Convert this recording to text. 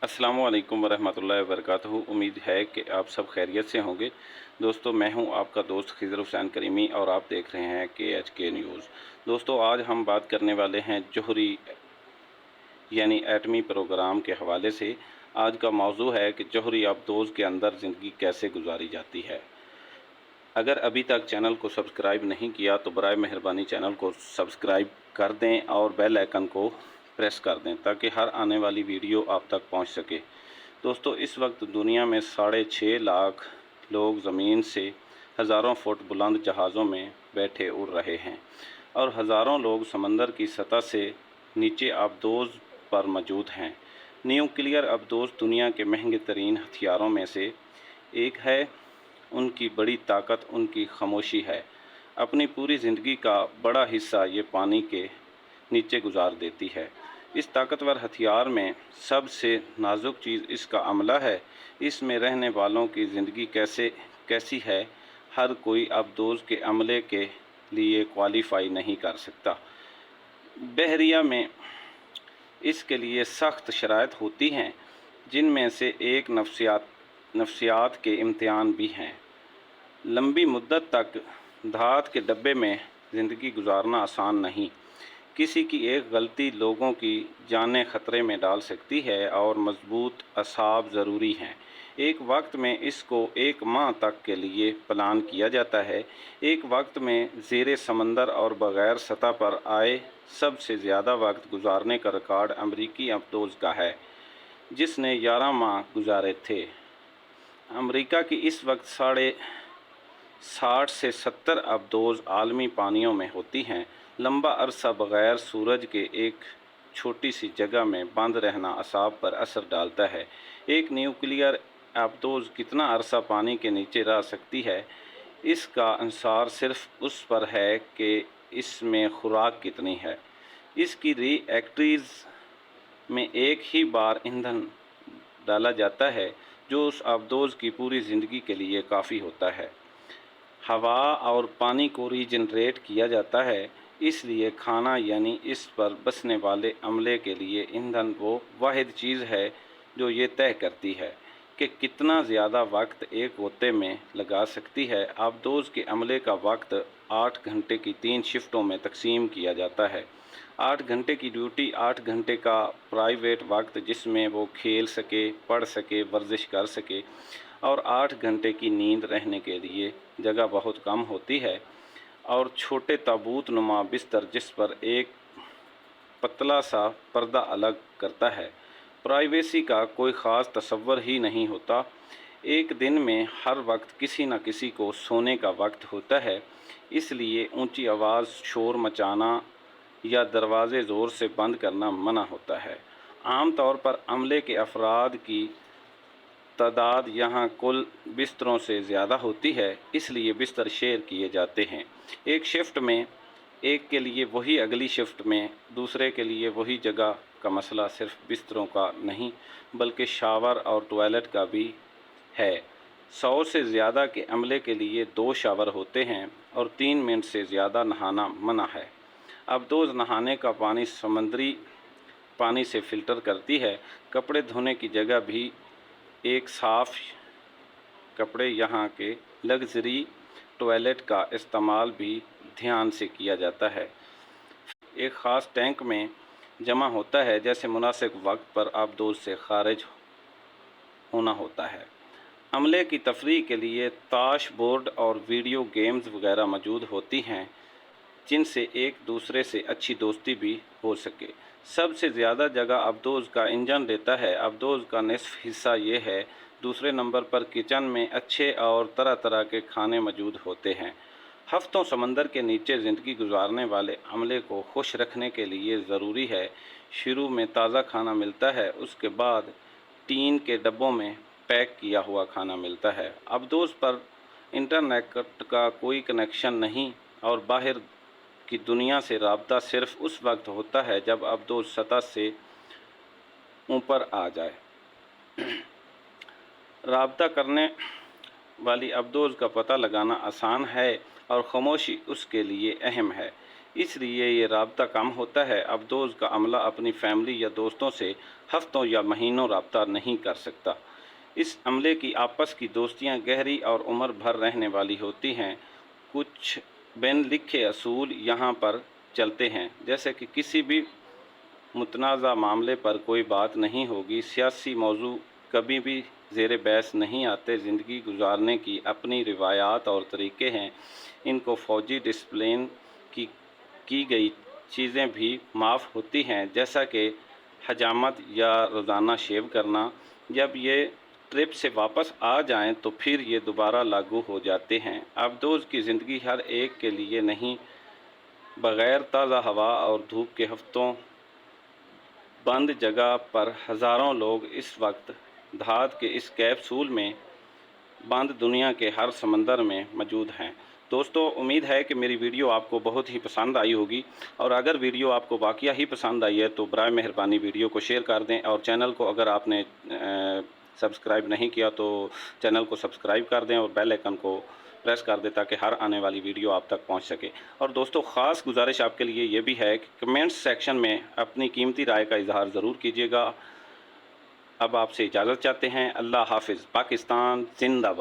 अस्सलामु अलैकुम वरहमतुल्लाहि वबरकातुहू। उम्मीद है कि आप सब खैरियत से होंगे। दोस्तों, मैं हूं आपका दोस्त खिज़र हुसैन करीमी और आप देख रहे हैं KHK न्यूज़। दोस्तों, आज हम बात करने वाले हैं जोहरी यानी एटमी प्रोग्राम के हवाले से। आज का मौजू है कि जोहरी अबदोज़ के अंदर ज़िंदगी कैसे गुजारी जाती है। अगर अभी तक चैनल को सब्सक्राइब नहीं किया तो बराए मेहरबानी चैनल को सब्सक्राइब कर दें और बेल आइकन को प्रेस कर दें ताकि हर आने वाली वीडियो आप तक पहुंच सके। दोस्तों, इस वक्त दुनिया में 6.5 लाख लोग ज़मीन से हज़ारों फुट बुलंद जहाज़ों में बैठे उड़ रहे हैं और हज़ारों लोग समंदर की सतह से नीचे आबदोज़ पर मौजूद हैं। न्यूक्लियर आबदोज़ दुनिया के महंगे तरीन हथियारों में से एक है। उनकी बड़ी ताकत उनकी खामोशी है। अपनी पूरी ज़िंदगी का बड़ा हिस्सा ये पानी के नीचे गुजार देती है। इस ताकतवर हथियार में सबसे नाजुक चीज़ इसका अमला है। इसमें रहने वालों की ज़िंदगी कैसी है, हर कोई अबदोज़ के अमले के लिए क्वालिफ़ाई नहीं कर सकता। बहरिया में इसके लिए सख्त शराइत होती हैं, जिनमें से एक नफ्सियात के इम्तिहान भी हैं। लंबी मुद्दत तक धात के डब्बे में ज़िंदगी गुजारना आसान नहीं। किसी की एक गलती लोगों की जानें ख़तरे में डाल सकती है और मजबूत असाब ज़रूरी हैं। एक वक्त में इसको 1 माह तक के लिए प्लान किया जाता है। एक वक्त में ज़ेरे समंदर और बग़ैर सतह पर आए सबसे ज़्यादा वक्त गुजारने का रिकॉर्ड अमरीकी अबदोज़ का है, जिसने 11 माह गुजारे थे। अमरीका की इस वक्त 60 से 70 अबदोज़ आलमी पानियों में होती हैं। लंबा अरसा बग़ैर सूरज के एक छोटी सी जगह में बंद रहना असाब पर असर डालता है। एक न्यूक्लियर अबदोज़ कितना अरसा पानी के नीचे रह सकती है, इसका अंसार सिर्फ उस पर है कि इसमें खुराक कितनी है। इसकी रिएक्टरीज़ में एक ही बार ईंधन डाला जाता है, जो उस अबदोज़ की पूरी ज़िंदगी के लिए काफ़ी होता है। हवा और पानी को रीजनरेट किया जाता है, इसलिए खाना यानी इस पर बसने वाले अमले के लिए ईंधन वो वाहिद चीज़ है जो ये तय करती है कि कितना ज़्यादा वक्त एक गोते में लगा सकती है। आबदोज़ के अमले का वक्त 8 घंटे की 3 शिफ्टों में तकसीम किया जाता है। 8 घंटे की ड्यूटी, 8 घंटे का प्राइवेट वक्त जिसमें वो खेल सके, पढ़ सके, वर्जिश कर सके, और 8 घंटे की नींद रहने के लिए जगह बहुत कम होती है, और छोटे ताबूत नुमा बिस्तर जिस पर एक पतला सा पर्दा अलग करता है। प्राइवेसी का कोई ख़ास तसव्वुर ही नहीं होता। एक दिन में हर वक्त किसी न किसी को सोने का वक्त होता है, इसलिए ऊंची आवाज़, शोर मचाना या दरवाज़े ज़ोर से बंद करना मना होता है। आम तौर पर अमले के अफराद की तादाद यहाँ कुल बिस्तरों से ज़्यादा होती है, इसलिए बिस्तर शेयर किए जाते हैं। एक शिफ्ट में एक के लिए वही, अगली शिफ्ट में दूसरे के लिए वही जगह का मसला सिर्फ बिस्तरों का नहीं बल्कि शावर और टॉयलेट का भी है। 100 से ज़्यादा के अमले के लिए 2 शावर होते हैं और 3 मिनट से ज़्यादा नहाना मना है। अबदोज़ नहाने का पानी समुद्री पानी से फ़िल्टर करती है। कपड़े धोने की जगह भी एक साफ़ कपड़े यहाँ के लग्जरी टॉयलेट का इस्तेमाल भी ध्यान से किया जाता है। एक ख़ास टैंक में जमा होता है, जैसे मुनासिब वक्त पर आबदोज़ से खारिज होना होता है। अमले की तफरीह के लिए ताश बोर्ड और वीडियो गेम्स वगैरह मौजूद होती हैं, जिनसे एक दूसरे से अच्छी दोस्ती भी हो सके। सबसे ज़्यादा जगह अबदोज़ का इंजन लेता है। अबदोज़ का निसफ़ हिस्सा ये है। दूसरे नंबर पर किचन में अच्छे और तरह तरह के खाने मौजूद होते हैं। हफ्तों समंदर के नीचे ज़िंदगी गुजारने वाले अमले को खुश रखने के लिए ज़रूरी है। शुरू में ताज़ा खाना मिलता है, उसके बाद टीन के डब्बों में पैक किया हुआ खाना मिलता है। अबदोज़ पर इंटरनेट का कोई कनेक्शन नहीं और बाहर की दुनिया से राब्ता सिर्फ उस वक्त होता है जब अबदोज़ सतह से ऊपर आ जाए। राब्ता करने वाली अबदोज़ का पता लगाना आसान है और खामोशी उसके लिए अहम है। اس لیے یہ رابطہ کم ہوتا ہے۔ اب دوست کا عملہ اپنی فیملی یا دوستوں سے ہفتوں یا مہینوں رابطہ نہیں کر سکتا۔ اس عملے کی آپس کی دوستیاں گہری اور عمر بھر رہنے والی ہوتی ہیں۔ کچھ بین لکھے اصول یہاں پر چلتے ہیں، جیسے کہ کسی بھی متنازع معاملے پر کوئی بات نہیں ہوگی، سیاسی موضوع کبھی بھی زیر بحث نہیں آتے، زندگی گزارنے کی اپنی روایات اور طریقے ہیں، ان کو فوجی ڈسپلن کی گئی چیزیں بھی معاف ہوتی ہیں، جیسا کہ حجامت یا روزانہ شیو کرنا۔ جب یہ ٹرپ سے واپس آ جائیں تو پھر یہ دوبارہ لاگو ہو جاتے ہیں۔ اب دوست کی زندگی ہر ایک کے لیے نہیں، بغیر تازہ ہوا اور دھوپ کے ہفتوں بند جگہ پر ہزاروں لوگ اس وقت دھات کے اس کیپسول میں بند دنیا کے ہر سمندر میں موجود ہیں۔ دوستو، امید ہے کہ میری ویڈیو آپ کو بہت ہی پسند آئی ہوگی، اور اگر ویڈیو آپ کو واقعہ ہی پسند آئی ہے تو برائے مہربانی ویڈیو کو شیئر کر دیں، اور چینل کو اگر آپ نے سبسکرائب نہیں کیا تو چینل کو سبسکرائب کر دیں اور بیل آئیکن کو پریس کر دیں تاکہ ہر آنے والی ویڈیو آپ تک پہنچ سکے۔ اور دوستو، خاص گزارش آپ کے لیے یہ بھی ہے کہ کمنٹس سیکشن میں اپنی قیمتی رائے کا اظہار ضرور کیجیے گا۔ اب آپ سے اجازت چاہتے ہیں۔ اللہ حافظ۔ پاکستان زندہ باد۔